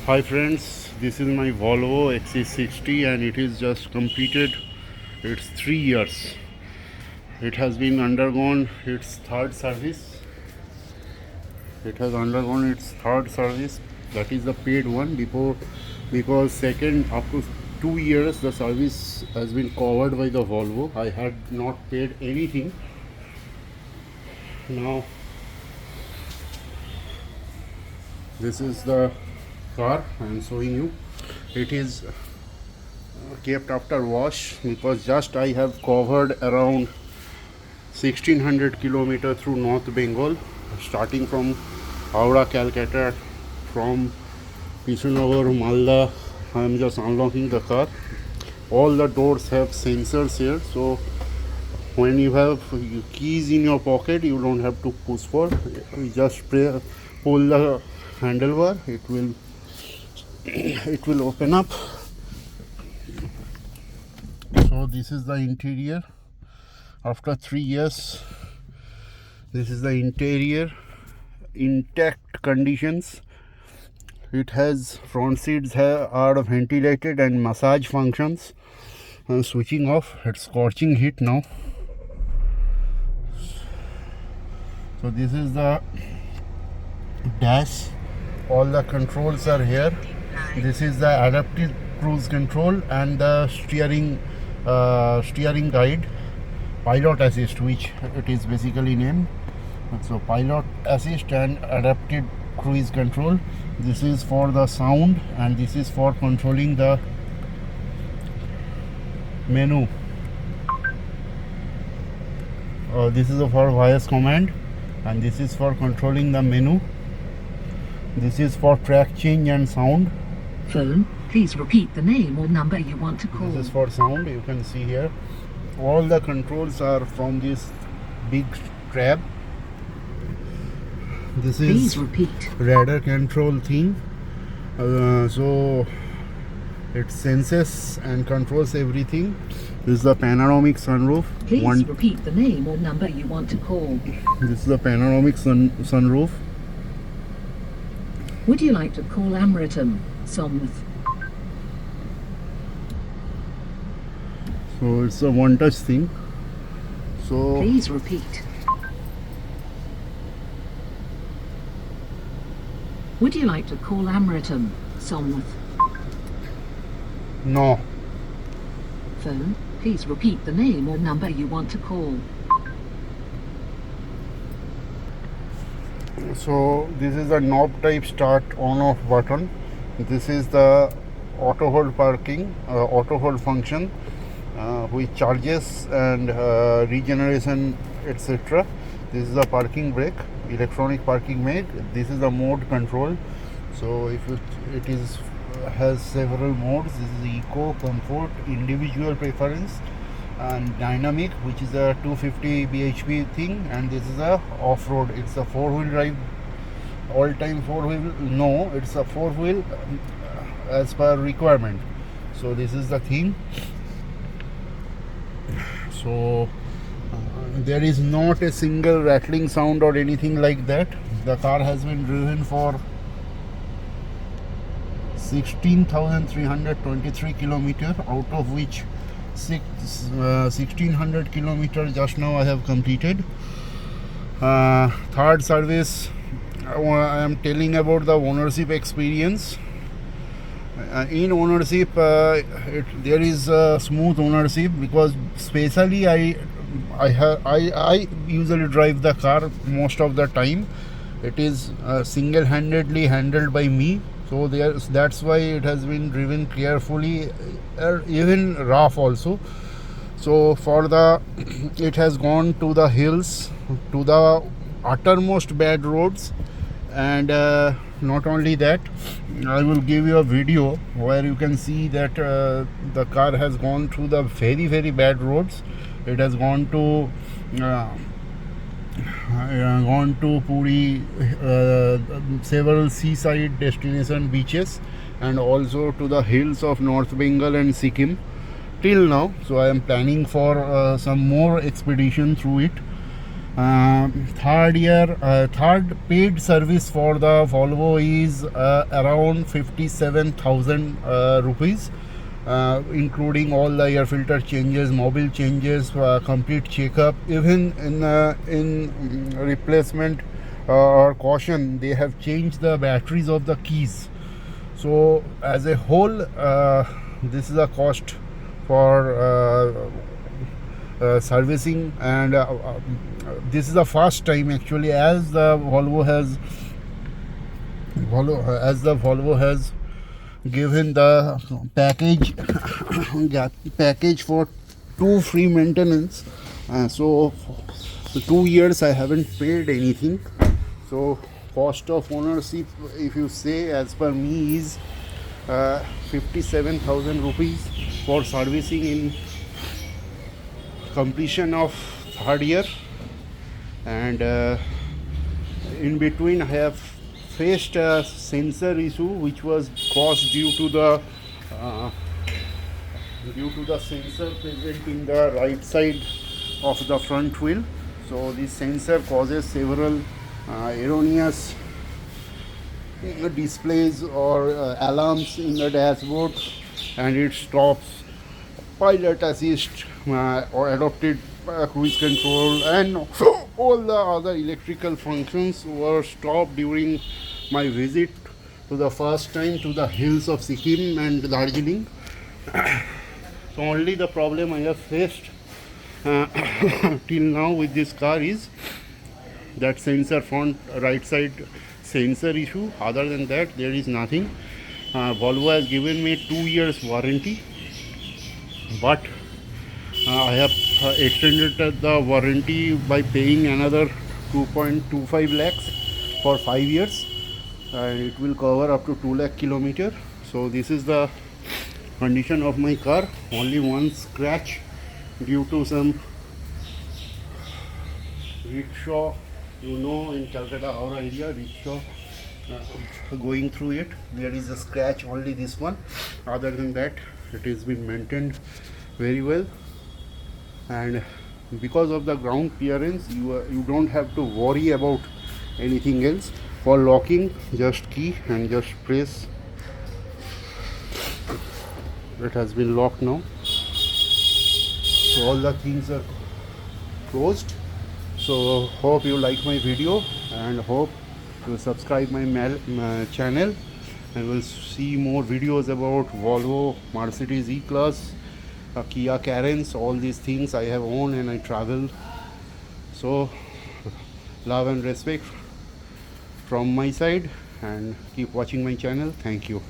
Hi friends, this is my Volvo XC60 and it is just completed its 3 years. It has been undergone its third service. It has undergone its third service, that is the paid one, because second up to 2 years the service has been covered by the Volvo. I had not paid anything. Now this is the car I am showing you. It is kept after wash because just I have covered around 1600 kilometers through North Bengal, starting from Howrah, Calcutta, from Kishunagar, Malda. I am just unlocking the car. All the doors have sensors here, so when you have keys in your pocket, you don't have to push for. You just pull the handlebar, it will open up. So this is the interior after 3 years. This is the interior, intact conditions. It has front seats are ventilated and massage functions. I'm switching off. It's scorching heat now. So this is the dash. All the controls are here. This is the adaptive cruise control and the steering guide, pilot assist, which it is basically named. So pilot assist and adaptive cruise control. This is for the sound and this is for controlling the menu. This is for voice command and this is for controlling the menu. This is for track change and sound. Phone, please repeat the name or number you want to call. This is for sound. You can see here all the controls are from this big tab. This is please repeat. radar control thing, so it senses and controls everything. This is the panoramic sunroof. Please repeat the name or number you want to call. This is the panoramic sunroof. Would you like to call Amritam, Somnath? So it's a one touch thing. So please repeat. Would you like to call Amritam, Somnath? no. Phone, please repeat the name or number you want to call. So this is the knob type start on off button. This is the auto hold function, which charges and regeneration, etc. This is the parking brake, electronic parking brake. This is the mode control. So if it is has several modes. This is eco, comfort, individual preference, and dynamic, which is a 250 bhp thing, and this is a off-road. It's a 4-wheel drive, all-time 4-wheel. No, it's a 4-wheel as per requirement. So this is the thing. So there is not a single rattling sound or anything like that. The car has been driven for 16,323 kilometers, out of which 1600 kilometers just now I have completed. Third service, I am telling about the ownership experience. In ownership, there is smooth ownership, because especially I usually drive the car most of the time. It is single-handedly handled by me. So that's why it has been driven carefully, even rough also. So it has gone to the hills, to the uttermost bad roads, and not only that, I will give you a video where you can see that the car has gone through the very, very bad roads. It has gone to Puri, several seaside destination beaches, and also to the hills of North Bengal and Sikkim till now. So I am planning for some more expedition through it. Third paid service for the Volvo is around 57,000 rupees, including all the air filter changes, mobile changes, complete checkup. Even in replacement or caution, they have changed the batteries of the keys. So as a whole, this is a cost for servicing, and this is the first time actually, as the Volvo has given the package for 2 free maintenance. So for 2 years I haven't paid anything. So cost of ownership, if you say, as per me, is 57,000 rupees for servicing in completion of third year. And in between I have faced a sensor issue which was caused due to the sensor present in the right side of the front wheel. So this sensor causes several erroneous displays or alarms in the dashboard, and it stops pilot assist or adopted cruise control, and all the other electrical functions were stopped during my visit to the first time to the hills of Sikkim and Darjeeling. So only the problem I have faced till now with this car is that sensor front right side sensor issue. Other than that, there is nothing. Volvo has given me 2 years warranty, but I have extended the warranty by paying another 2.25 lakhs for 5 years, and it will cover up to 2 lakh kilometer. So this is the condition of my car. Only one scratch due to some rickshaw, in Calcutta, our area, rickshaw going through it. There is a scratch, only this one. Other than that, it has been maintained very well, and because of the ground clearance, you don't have to worry about anything else. For locking, just key and just press. It has been locked now. So all the things are closed. So hope you like my video, and hope you subscribe my channel, and we'll see more videos about Volvo, Mercedes E-Class, Kia Carens. All these things I have owned and I travel. So love and respect from my side, and keep watching my channel. Thank you.